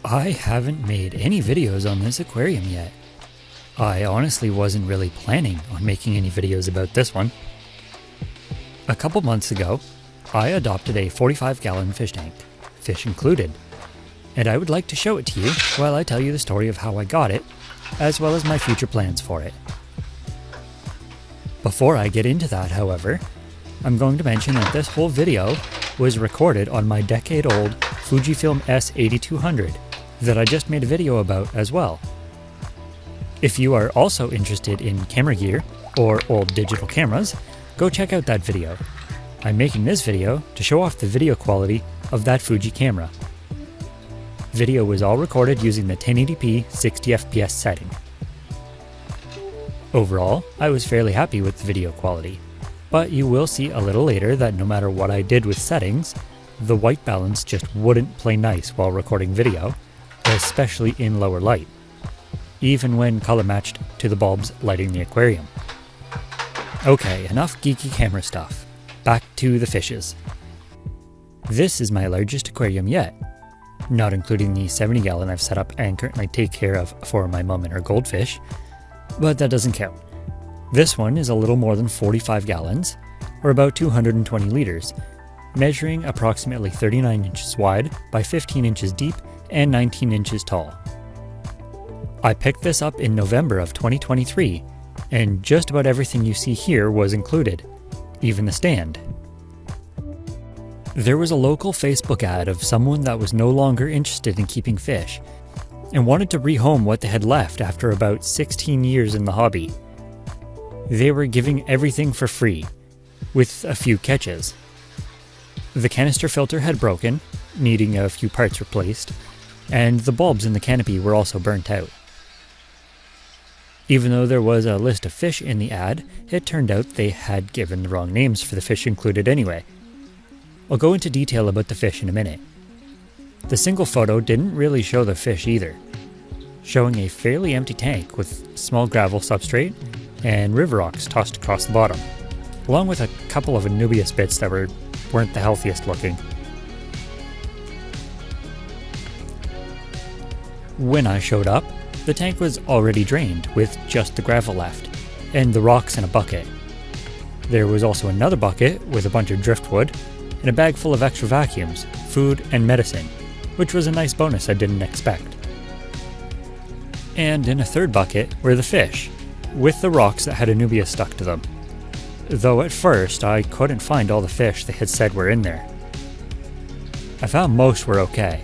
I haven't made any videos on this aquarium yet. I honestly wasn't really planning on making any videos about this one. A couple months ago, I adopted a 45-gallon fish tank, fish included, and I would like to show it to you while I tell you the story of how I got it, as well as my future plans for it. Before I get into that, however, I'm going to mention that this whole video was recorded on my decade-old Fujifilm S8200 that I just made a video about as well. If you are also interested in camera gear or old digital cameras, go check out that video. I'm making this video to show off the video quality of that Fuji camera. Video was all recorded using the 1080p 60fps setting. Overall, I was fairly happy with the video quality, but you will see a little later that no matter what I did with settings, the white balance just wouldn't play nice while recording video, especially in lower light, even when color matched to the bulbs lighting the aquarium. Okay, enough geeky camera stuff. Back to the fishes. This is my largest aquarium yet, not including the 70-gallon I've set up and currently take care of for my mum and her goldfish, but that doesn't count. This one is a little more than 45 gallons, or about 220 liters, measuring approximately 39 inches wide by 15 inches deep and 19 inches tall. I picked this up in November of 2023, and just about everything you see here was included, even the stand. There was a local Facebook ad of someone that was no longer interested in keeping fish, and wanted to rehome what they had left after about 16 years in the hobby. They were giving everything for free, with a few catches. The canister filter had broken, needing a few parts replaced, and the bulbs in the canopy were also burnt out. Even though there was a list of fish in the ad, it turned out they had given the wrong names for the fish included anyway. I'll go into detail about the fish in a minute. The single photo didn't really show the fish either, showing a fairly empty tank with small gravel substrate and river rocks tossed across the bottom, along with a couple of Anubias bits that weren't the healthiest looking. When I showed up, the tank was already drained with just the gravel left, and the rocks in a bucket. There was also another bucket with a bunch of driftwood, and a bag full of extra vacuums, food, and medicine, which was a nice bonus I didn't expect. And in a third bucket were the fish, with the rocks that had Anubias stuck to them. Though at first I couldn't find all the fish they had said were in there. I found most were okay,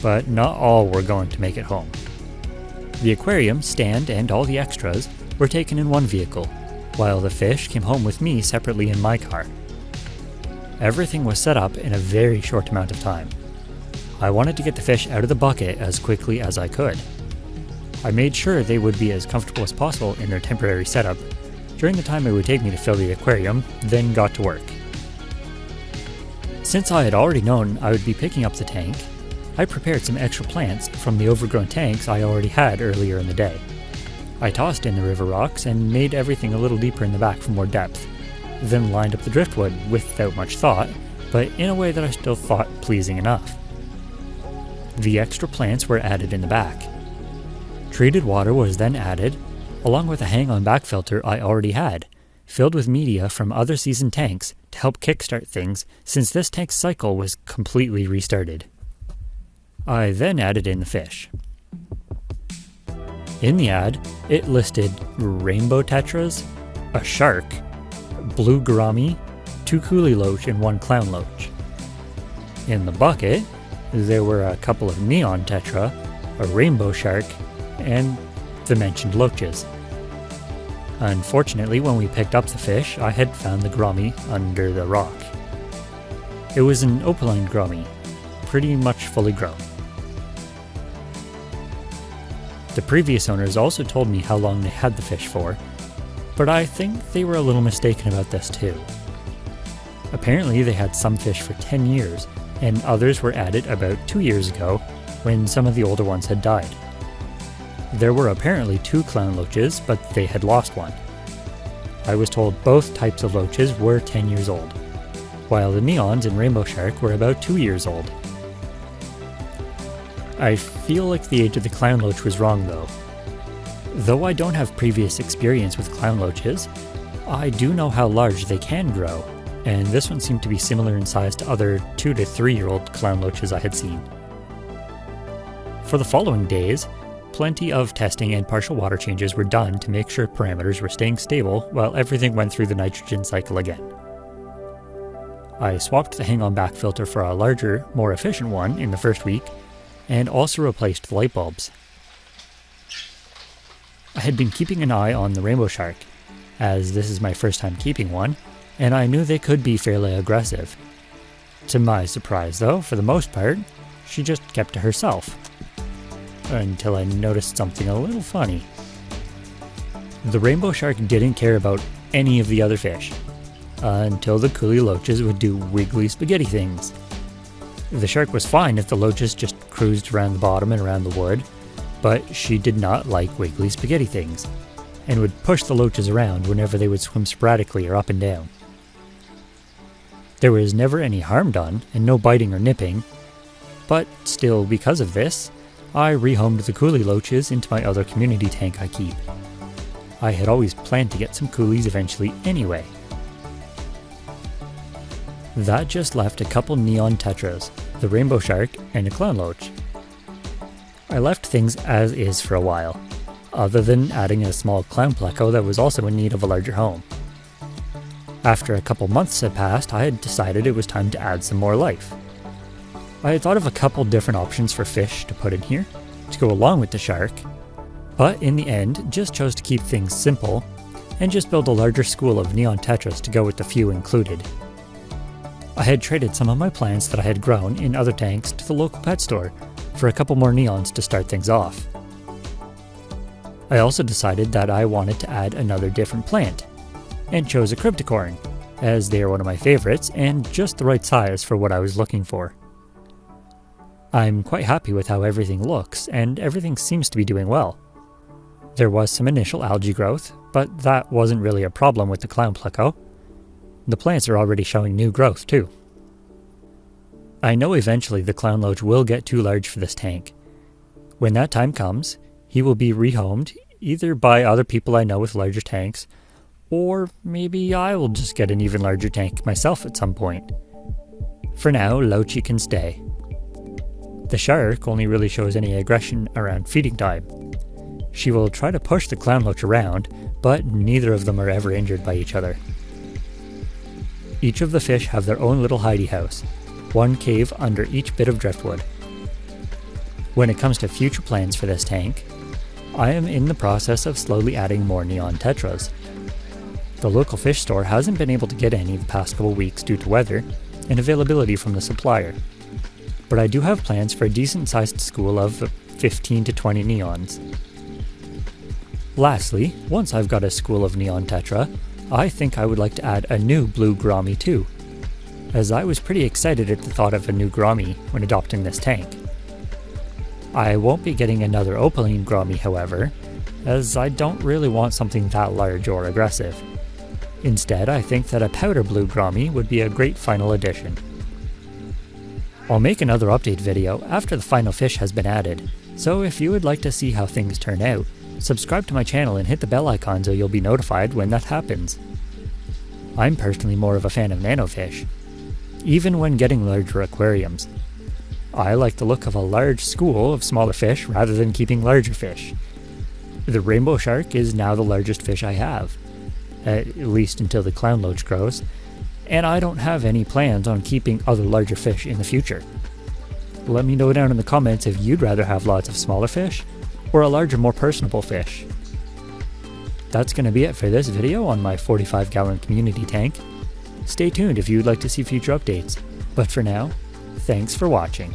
but not all were going to make it home. The aquarium, stand, and all the extras were taken in one vehicle, while the fish came home with me separately in my car. Everything was set up in a very short amount of time. I wanted to get the fish out of the bucket as quickly as I could. I made sure they would be as comfortable as possible in their temporary setup during the time it would take me to fill the aquarium, then got to work. Since I had already known I would be picking up the tank, I prepared some extra plants from the overgrown tanks I already had earlier in the day. I tossed in the river rocks and made everything a little deeper in the back for more depth, then lined up the driftwood without much thought, but in a way that I still thought pleasing enough. The extra plants were added in the back. Treated water was then added, along with a hang-on back filter I already had, filled with media from other season tanks to help kickstart things since this tank's cycle was completely restarted. I then added in the fish. In the ad, it listed rainbow tetras, a shark, blue gourami, 2 kuhli loach, and 1 clown loach. In the bucket, there were a couple of neon tetra, a rainbow shark, and the mentioned loaches. Unfortunately, when we picked up the fish, I had found the gourami under the rock. It was an opaline gourami, pretty much fully grown. The previous owners also told me how long they had the fish for, but I think they were a little mistaken about this too. Apparently they had some fish for 10 years, and others were added about 2 years ago when some of the older ones had died. There were apparently 2 clown loaches, but they had lost one. I was told both types of loaches were 10 years old, while the neons and rainbow shark were about 2 years old. I feel like the age of the clown loach was wrong though. Though I don't have previous experience with clown loaches, I do know how large they can grow, and this one seemed to be similar in size to other 2 to 3 year old clown loaches I had seen. For the following days, plenty of testing and partial water changes were done to make sure parameters were staying stable while everything went through the nitrogen cycle again. I swapped the hang-on back filter for a larger, more efficient one in the first week, and also replaced the light bulbs. I had been keeping an eye on the rainbow shark, as this is my first time keeping one, and I knew they could be fairly aggressive. To my surprise though, for the most part, she just kept to herself. Until I noticed something a little funny. The rainbow shark didn't care about any of the other fish, until the kuhli loaches would do wiggly spaghetti things. The shark was fine if the loaches just cruised around the bottom and around the wood, but she did not like wiggly spaghetti things, and would push the loaches around whenever they would swim sporadically or up and down. There was never any harm done, and no biting or nipping, but still because of this, I rehomed the kuhli loaches into my other community tank I keep. I had always planned to get some kuhlis eventually anyway. That just left a couple neon tetras, the rainbow shark and a clown loach. I left things as is for a while, other than adding a small clown pleco that was also in need of a larger home. After a couple months had passed, I had decided it was time to add some more life. I had thought of a couple different options for fish to put in here, to go along with the shark, but in the end just chose to keep things simple, and just build a larger school of neon tetras to go with the few included. I had traded some of my plants that I had grown in other tanks to the local pet store for a couple more neons to start things off. I also decided that I wanted to add another different plant, and chose a cryptocorn, as they are one of my favorites and just the right size for what I was looking for. I'm quite happy with how everything looks, and everything seems to be doing well. There was some initial algae growth, but that wasn't really a problem with the clown pleco. The plants are already showing new growth too. I know eventually the clown loach will get too large for this tank. When that time comes, he will be rehomed either by other people I know with larger tanks, or maybe I will just get an even larger tank myself at some point. For now, Loachy can stay. The shark only really shows any aggression around feeding time. She will try to push the clown loach around, but neither of them are ever injured by each other. Each of the fish have their own little hidey house, one cave under each bit of driftwood. When it comes to future plans for this tank, I am in the process of slowly adding more neon tetras. The local fish store hasn't been able to get any the past couple weeks due to weather and availability from the supplier, but I do have plans for a decent sized school of 15 to 20 neons. Lastly, once I've got a school of neon tetra, I think I would like to add a new blue gourami too, as I was pretty excited at the thought of a new gourami when adopting this tank. I won't be getting another opaline gourami however, as I don't really want something that large or aggressive. Instead, I think that a powder blue gourami would be a great final addition. I'll make another update video after the final fish has been added, so if you would like to see how things turn out, subscribe to my channel and hit the bell icon so you'll be notified when that happens. I'm personally more of a fan of nanofish, even when getting larger aquariums. I like the look of a large school of smaller fish rather than keeping larger fish. The rainbow shark is now the largest fish I have, at least until the clown loach grows, and I don't have any plans on keeping other larger fish in the future. Let me know down in the comments if you'd rather have lots of smaller fish, or a larger, more personable fish. That's going to be it for this video on my 45-gallon community tank. Stay tuned if you'd like to see future updates, but for now, thanks for watching.